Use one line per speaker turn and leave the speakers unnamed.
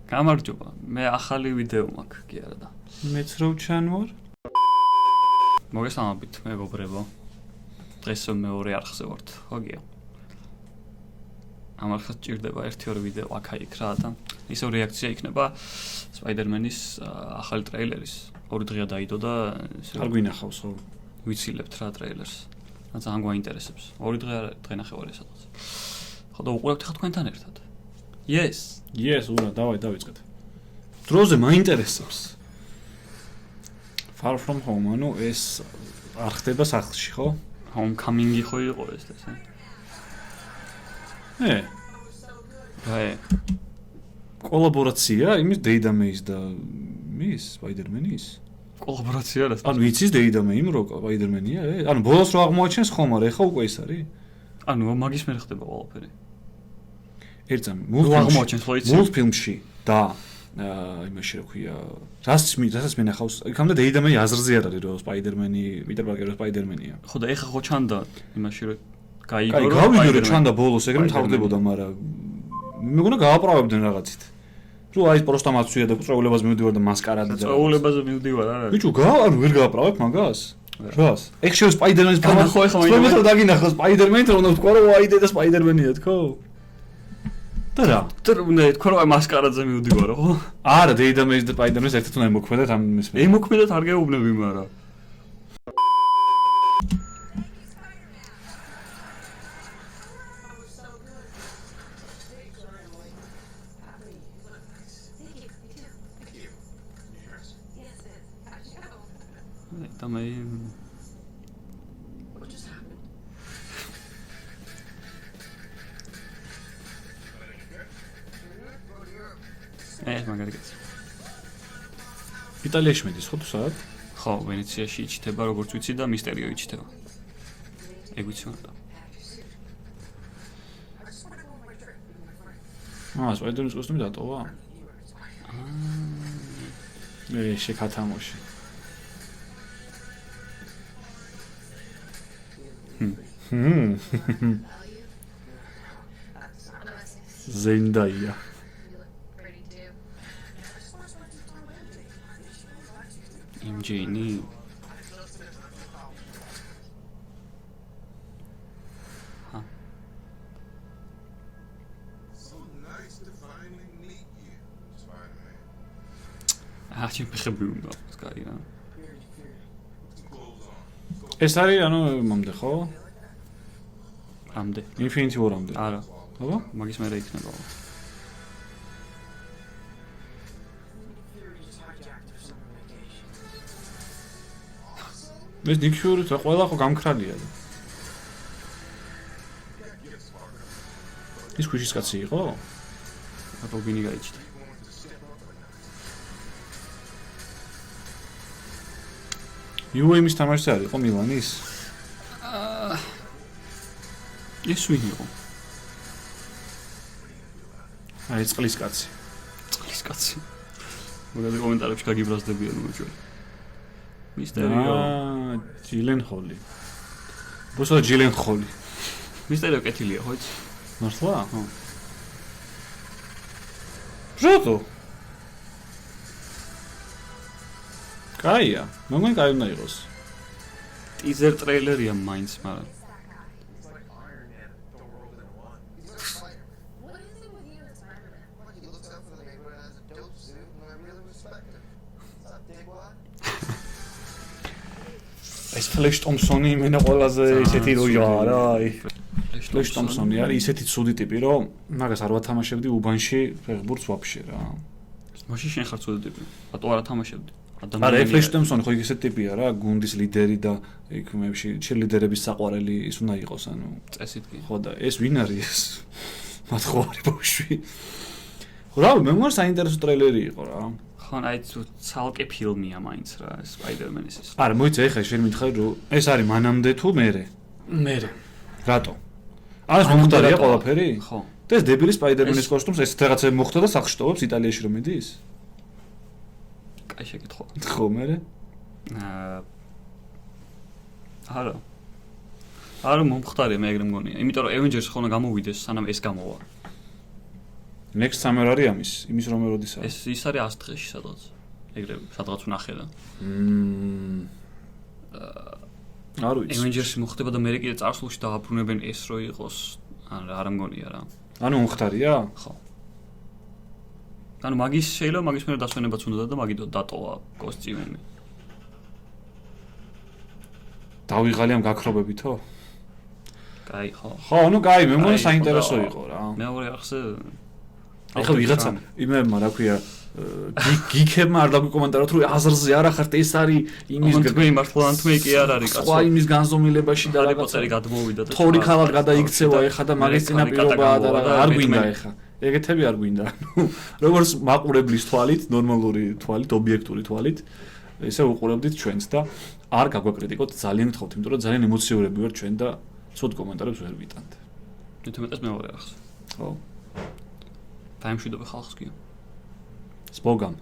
გამარჯობა, მე ახალი ვიდეო მაქვს, კი არა და.
მეც რო ჩანვარ.
მოგესალმებით, მეგობრებო. დღეს მეორე არხზე ვართ, ხო გია. ამ არხს ჭირდება 1-2 ვიდეო აქა-იქ რა და ისევ რეაქცია იქნება სპაიდერმენის ახალი ტრეილერის. 2 დღეა დაიდო და
არ გვინახავს ხო?
ვიცილებთ რა ტრეილერს. რა ძალიან გვაინტერესებს. 2 დღე ნახევარი სადღაც. ხო და უყურებთ ხა თქვენთან ერთად. Yes.
Yes, ურა, დავიწყეთ. დროზე მაინტერესებს. Far From Home, ანუ ეს არ ხდება სახლში, ხო?
Homecoming-ი ხო იყო ეს ესე?
კოლაბორაცია იმის Data Maze და მის Spider-Man-ის?
კოლაბორაცია რა?
ანუ იცის Data Maze რო Spider-Man-ია? ანუ ბოლოს რო აღმოაჩენს ხომ არა, ეხა უკვე ის არის?
ანუ მაგის მე ხდება ყველაფერი.
ერთამ მულტფილმში და იმაში რა ქვია, რასაც მე ნახავს, იქამდე Data Maze აზრზე არ არის რომ Spider-Man-ი, Peter Parker-ი Spider-Man-ია.
ხო და ეხა ხო ჩანდა იმაში რომ
გაიგო რომ ჩანდა ბოლოს ეგრე მთავრდებოდა, მაგრამ მეგონა გააправებდნენ რაღაცით. თუ აი პროსტა მაცვია და წვეულებაზე მივდივარ და მასკარადი და
წვეულებაზე მივდივარ არა?
ბიჭო, ანუ ვერ გააправებ მაგას? რას? ეგ შევ Spider-Man-ის
ხო ეხა
მაგას დაგინახოს Spider-Man-ს რომ თქვა რომ აი და Spider-Man-ია თქო? და რა?
უნდა თქვა რომ აი მასკარაძე მივდივარო ხო?
არა, Data Maze და Spider-Man-ს ერთად უნდა იმოქმედოთ ამ მის.
იმოქმედოთ არ გეუბნები მაგრამ. მაგარიგეთ.
იტალიაში მედის ხო თუ საათ?
ხო, ვენეციაში იჩითება როგორც ვიცი და მისტერიო იჩითება. ეგ ვიცი მაგრამ.
Spider-Man-ის კოსტუმი დატოვა? შეკათამოში. Zendaya.
MJ-ნი? აჩი ფეხები უნდა, სკაი რა.
ეს არის ანუ მომდე ხო?
ამდე.
Infinity War-ამდე.
არა.
აბა?
მაგის მერე იქნება.
ეს Nick Fury და ყველა ხო გამქრალია. ის ქუჩის კაცი იყო?
რობინი გაიჩნდა.
UAM-ის თამაშზე არ იყო მილანის?
ეს ვინ იყო?
აი წყლის კაცი.
წყლის კაცი. მოგები კომენტარებში გაგიბრაზდებიან მოჭველი. მისტერიო.
ჯილენჰოლი. ბოსო ჯილენჰოლი.
მისტერიო კეთილია ხო იცი?
მართლა? ხო. ჟოტო. კაია, მოგონი კაი უნდა იყოს.
ტიზერ ტრეილერია მაინც, მაგრამ
ეს Flash Thompson-ი მენა ყველაზე ისეთი როა რა, აი. Flash Thompson-ი არის ისეთი ცუდი ტიპი, რომ მაგას არ ვათამაშებდი უბანში ფეხბურთს ვაფშე რა.
მაშინ შენ ხარ ცუდი ტიპი. რატო არა თამაშებდი?
არა, Flash Thompson-ი ხო ისეთი ტიპია რა, გუნდის ლიდერი და იქ მეებში ჩერლიდერების საყვარელი ის უნდა იყოს, ანუ
წესით კი.
ხო და ეს ვინ არის ეს? მათ ხო არის ბავშვი. რა, მე მგონი საინტერესო ტრეილერი იყო რა.
ხან აი ცალკე ფილმია მაინც რა Spider-Man-ის ეს.
არა, მოიცა ეხლა შენ მითხარი რომ ეს არის მანამდე თუ მერე?
მერე.
რატო? არის მომხდარია ყველაფერი?
ხო.
და ეს დებილი Spider-Man-ის კოსტუმს ეს რაღაცა მოხდა და სახლში ტოვებს იტალიაში რომ მიდის?
კაი შეკითხვა.
ხო, მერე?
არა. არა მომხდარია მე ეგრე მგონია. იმიტომ რომ Avengers ხონა გამოვიდეს სანამ ეს გამოვა.
Next Summer არის იმის რომ როდისა.
ეს ის არის 100 დღეში სადღაც. ეგრევე, სადღაც ვნახე და.
არ ვიცი.
Avengers-ი მოხდება და მე კიდე წარსულში დააბრუნებენ ეს რო იყოს. არ მგონია რა.
ანუ მომხდარია?
ხო. ანუ მაგის შეიძლება მაგის მერე დასვენებაც უნდა და მაგით დატოვა კოსტიუმი.
დავიღალი ამ გაქრობებითო?
კაი, ხო.
ხო, ნუ კაი, მე მგონი საინტერესო იყო რა.
მეორე არხზე
ახლა ვიღაცა იმებმა რა ქვია გიქებმა არ დაგვიკომენტაროთ რომ აზრზე არ ახართ ეს არის იმის
მართლა ანთმე კი არ არის კაცო.
სხვა იმის განზომილებაში და
რაღაცა გადმოვიდა და
თორი ხალხ გადაიქცევა ეხა და მაგის წინაპირობაა და არ გვინდა ეხა. ეგეთები არ გვინდა. ნუ როგორც მაყურებლის თვალით, ნორმალური თვალით, ობიექტური თვალით, ესე უყურებდით ჩვენს და არ გაგვაკრიტიკოთ ძალიან გთხოვთ, იმიტომ რომ ძალიან ემოციურები ვართ ჩვენ და ცუდ კომენტარებს ვერ ვიტანთ.
თუმცა მეორე არხზე.
ხო.
დაიმშვიდობე ხალხს კი.
სპოგამ.